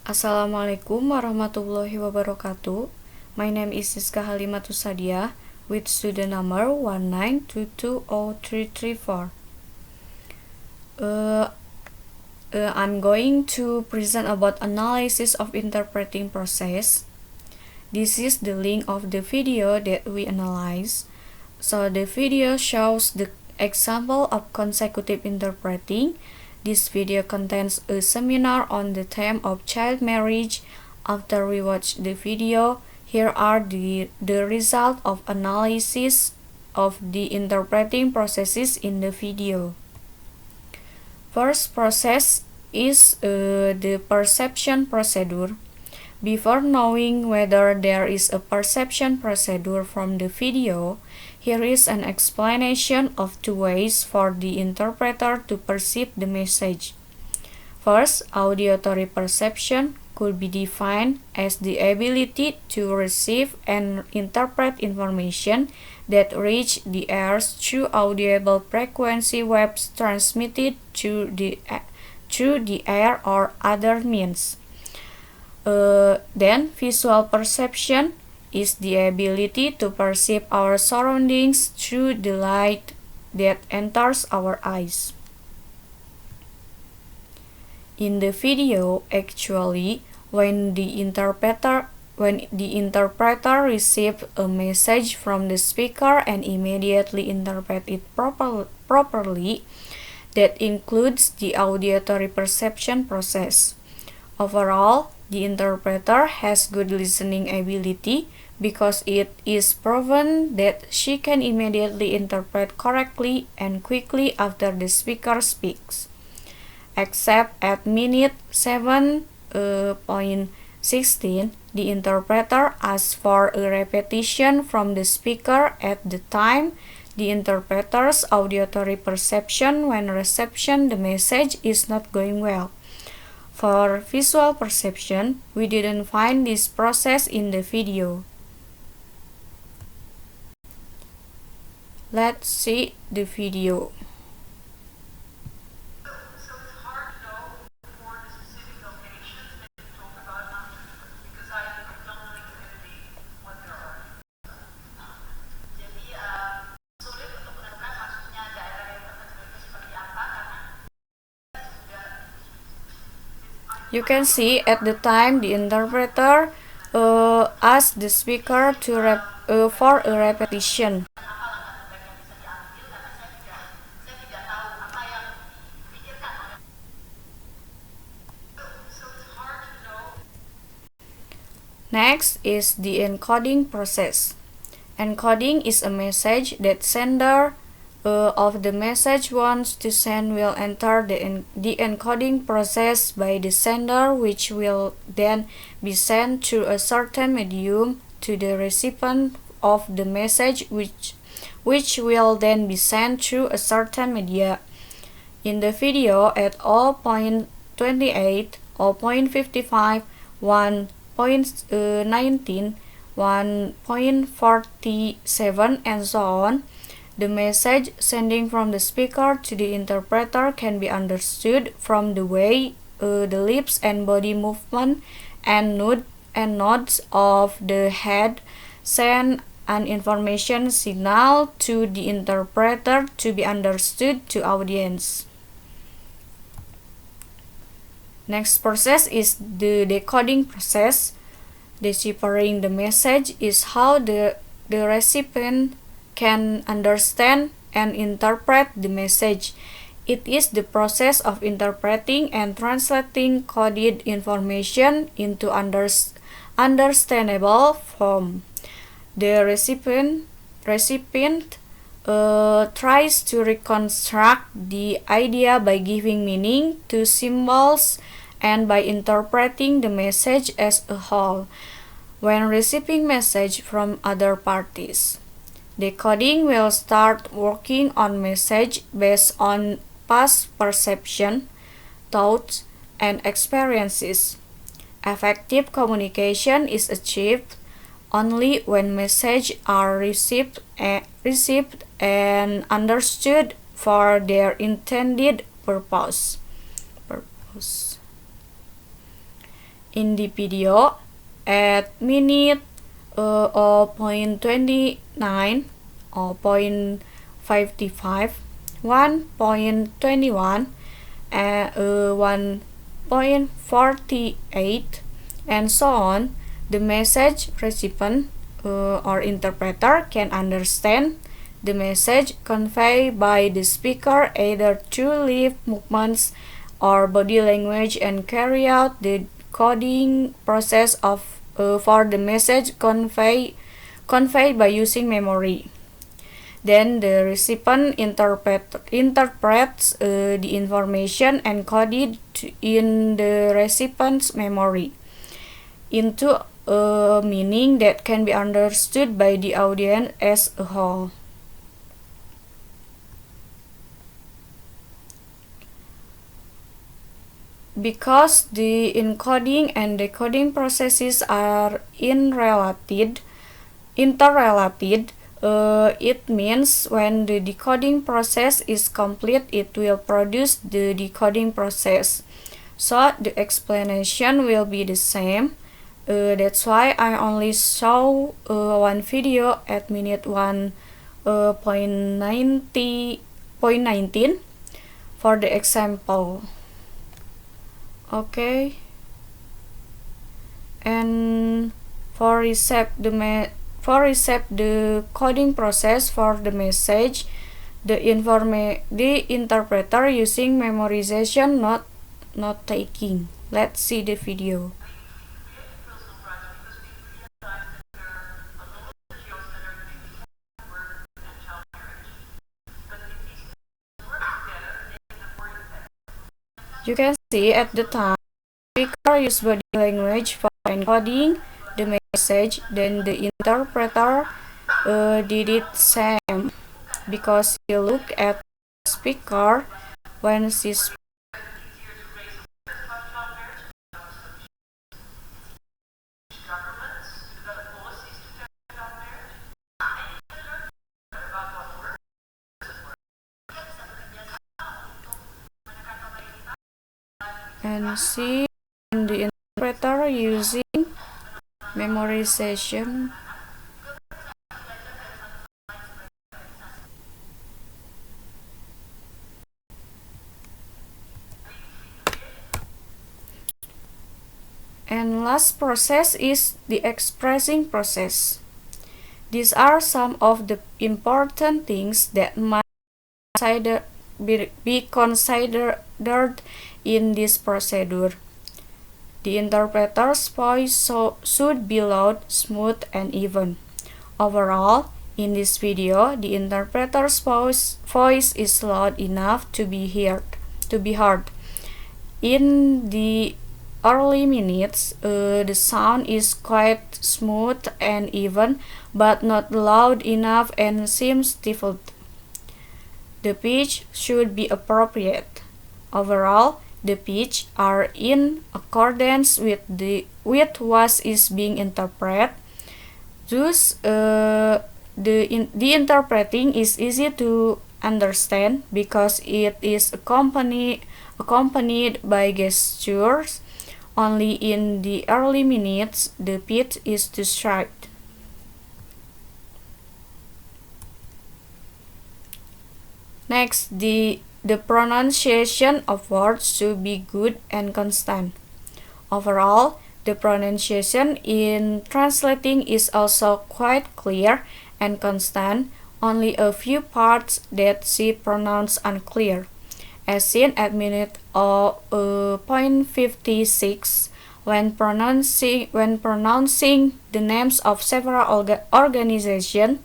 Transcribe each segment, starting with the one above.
Assalamualaikum warahmatullahi wabarakatuh. My name is Sisca Halimatus Sadiah with student number 192203334. I'm going to present about analysis of interpreting process. This is the link of the video that we analyze. So the video shows the example of consecutive interpreting. This video contains a seminar on the theme of child marriage. After we watch the video, here are the result of analysis of the interpreting processes in the video. First process is the perception procedure. Before knowing whether there is a perception procedure from the video, here is an explanation of two ways for the interpreter to perceive the message. First, auditory perception could be defined as the ability to receive and interpret information that reach the ears through audible frequency waves transmitted through the air or other means. Then visual perception is the ability to perceive our surroundings through the light that enters our eyes. In the video, actually, when the interpreter receives a message from the speaker and immediately interpret it properly, that includes the auditory perception process. Overall, the interpreter has good listening ability because it is proven that she can immediately interpret correctly and quickly after the speaker speaks. Except at minute 7.16, the interpreter asks for a repetition from the speaker at the time the interpreter's auditory perception when reception the message is not going well. For visual perception, we didn't find this process in the video. Let's see the video. So it's hard to know for the specific locations that you talk about now, because I don't know exactly what there are. Jadi sulit untuk menentukan maksudnya daerah yang tertentu itu seperti apa karena You can see at the time the interpreter asks the speaker for a repetition. Next is the encoding process. Encoding is a message that sender of the message wants to send will enter the encoding process by the sender, which will then be sent through a certain medium to the recipient of the message, which will then be sent through a certain media. In the video at 0.28, 0.55, 1.19, 1.47, and so on, the message sending from the speaker to the interpreter can be understood from the way the lips and body movement and nods of the head send an information signal to the interpreter to be understood to audience. Next process is the decoding process. Deciphering the message is how the recipient can understand and interpret the message. It is the process of interpreting and translating coded information into understandable form. The recipient tries to reconstruct the idea by giving meaning to symbols and by interpreting the message as a whole when receiving message from other parties. Decoding will start working on message based on past perception, thoughts, and experiences. Effective communication is achieved only when messages are received and understood for their intended purpose. In the video, at minute 0.29 or 0.55, 1.21, 1.48, and so on, the message recipient or interpreter can understand the message conveyed by the speaker either through lip movements or body language and carry out the coding process for the message conveyed by using memory. Then the recipient interprets the information encoded in the recipient's memory into a meaning that can be understood by the audience as a whole. Because the encoding and decoding processes are interrelated, it means when the decoding process is complete, it will produce the decoding process. So the explanation will be the same. That's why I only show one video at minute 1.19 for the example. Okay, and for receive the coding process for the message, the interpreter using memorization, not taking. Let's see the video. You can see at the time, the speaker used body language for encoding the message, then the interpreter did it same because he looked at the speaker when she spoke. And see the interpreter using memorization. And last process is the expressing process. These are some of the important things that must be considered in this procedure. The interpreter's voice should be loud, smooth, and even. Overall, in this video, the interpreter's voice is loud enough to be heard. In the early minutes, the sound is quite smooth and even, but not loud enough and seems stifled. The pitch should be appropriate. Overall, the pitch are in accordance with what is being interpreted. Thus, the interpreting is easy to understand because it is accompanied by gestures. Only in the early minutes, the pitch is described. Next, the pronunciation of words should be good and constant. Overall, the pronunciation in translating is also quite clear and constant, only a few parts that she pronounced unclear. As seen at minute 0.56, when pronouncing the names of several organizations,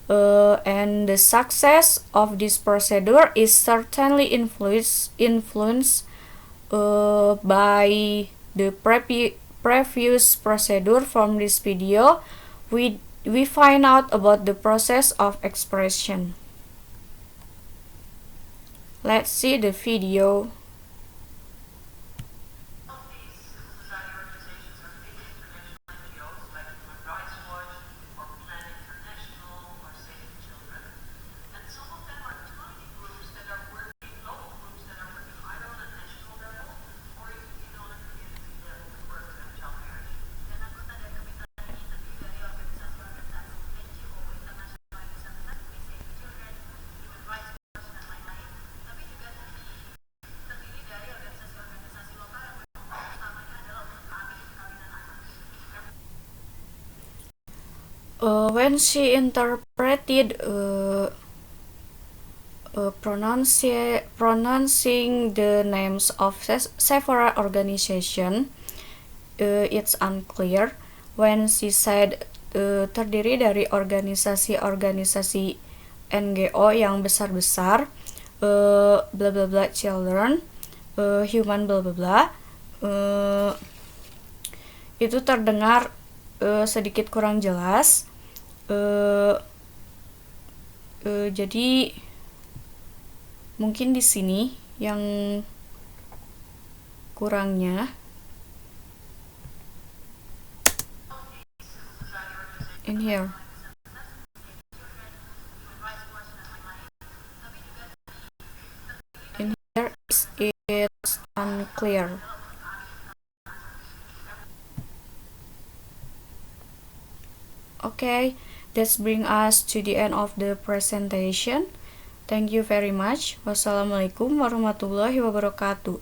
and the success of this procedure is certainly influenced by the previous procedure. From this video, we find out about the process of expression. Let's see the video. When she interpreted pronouncing the names of several organizations, it's unclear. When she said terdiri dari organisasi-organisasi NGO yang besar-besar, bla bla bla children, human bla bla bla, itu terdengar sedikit kurang jelas. Jadi mungkin di sini yang kurangnya. In here. In here it's unclear. Okay, that brings us to the end of the presentation. Thank you very much. Wassalamualaikum warahmatullahi wabarakatuh.